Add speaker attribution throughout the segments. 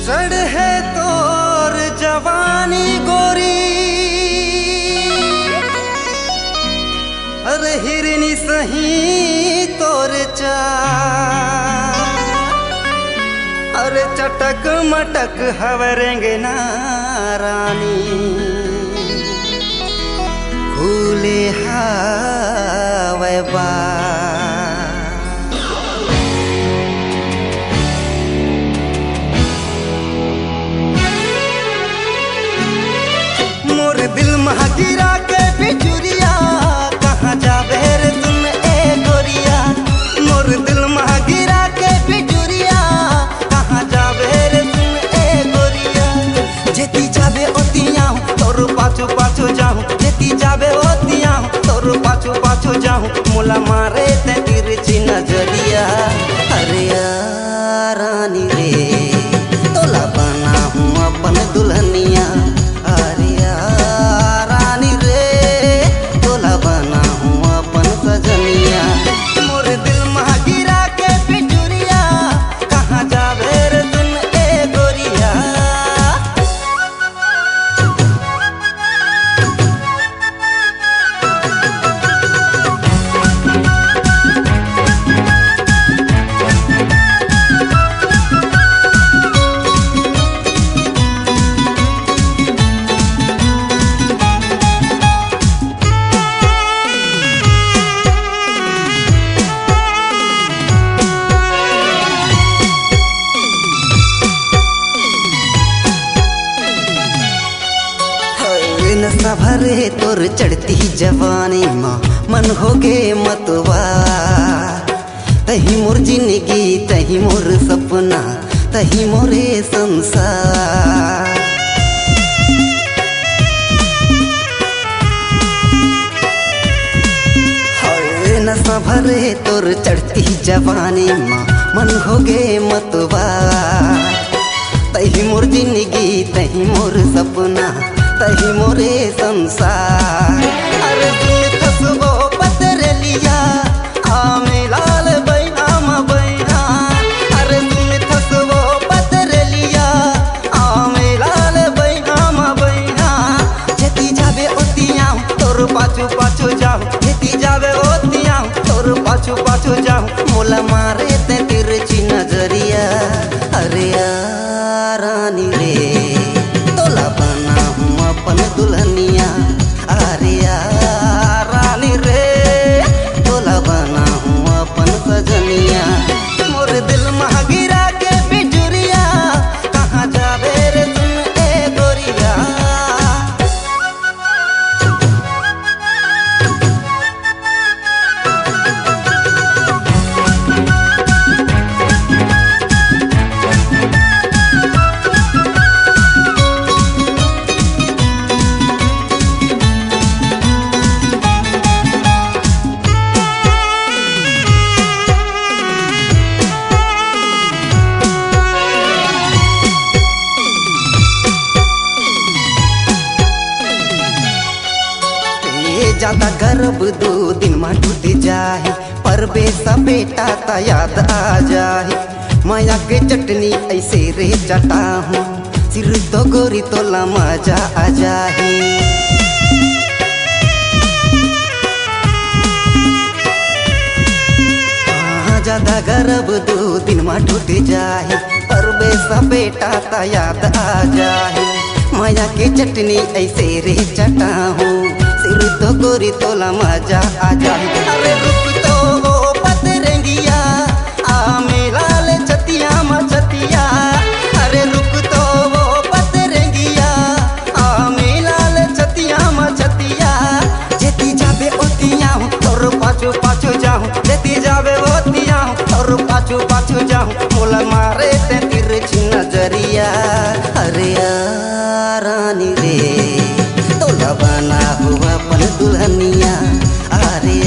Speaker 1: सड़ है तोर जवानी गोरी, अरे हिरनी सही तोर चाल, अरे चटक मटक हवरेंगे ना रानी, खुले हवे बाल। मोर दिल महा गिरा के बिजुरिया, कहाँ जाबे रे तुम ए गोरिया। मोर दिल महा गिरा के बिजुरिया, कहाँ जाबे रे तुम ए गोरिया। जेती जाबे ओतिया तोर पाछू पाछू जाऊं, जेती जाबे ओतिया तोर पाछू पाछू जाऊं। मुला मारे ते तिरछी नजरिया, अरे रानी रे तोला बना हूँ अपन दुल्हनिया। अरे रानी रे तोला बना हूँ अपन सजनिया। मोर दिल महा गिरा के बिजुरिया, कहाँ जाबे रे तुम ए गोरिया। नशा भरे तोर चढ़ती जवानी माँ, मन हो गे मतवा। तही मोर जिंदगी तही मोर सपना, तही मोरे संसार। नशा भरे तोर चढ़ती जवानी माँ, मन हो गे मतवा। तही मोर जिंदगी तही मोर सपना, तही मोरे संसार। अरे तुम खसबो पतरलिया, आमे लाल बैना मा बैना। अरे तुम खसबो पतरलिया, आमे लाल बैना मा बैना। जेती जाबे ओतिया तोर पाछू पाछू जाऊं, जेती जाबे ओतिया तोर पाछू पाछू जाऊं। मोला मारे ते तिरछी नजरिया, अरे रानी रे तोला बना हूँ अपन दुल्हनिया। अरे रानी रे तोला बना हूँ अपन सजनिया। मोर दिल महा गिरा के बिजुरिया, कहाँ जाबे रे तुम ए गोरिया। ज्यादा गर्भ 2 दिन में टूट जाए, पर बेसा बेटा ता याद आ जाए। माया के चटनी ऐसे रे चटा हूँ, सिर तो गोरी तोला मजा आ जाए। ज्यादा गर्भ 2 दिन में टूट जाए, पर बेसा बेटा ता याद आ जाए। माया के चटनी ऐसे रे चटा हूँ, सिर तो गोरी तोला मजा आ जाए। अरे रुक तो वो पतरंगिया, आमे लाल छतिया मछतिया। अरे रुक तो वो पतरंगिया, आमे लाल छतिया मछतिया। जेती जाबे ओतिया तोर पाछू पाछू जाऊं, जेती जाबे ओतिया तोर पाछू पाछू जाऊं। मोला मारे ते तिरछी नजरिया, अरे रानी रे तोला बना हुआ अपन दुल्हनिया। अरे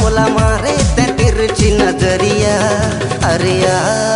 Speaker 1: मोला मारे ते तिरछी नजरिया। अरे यार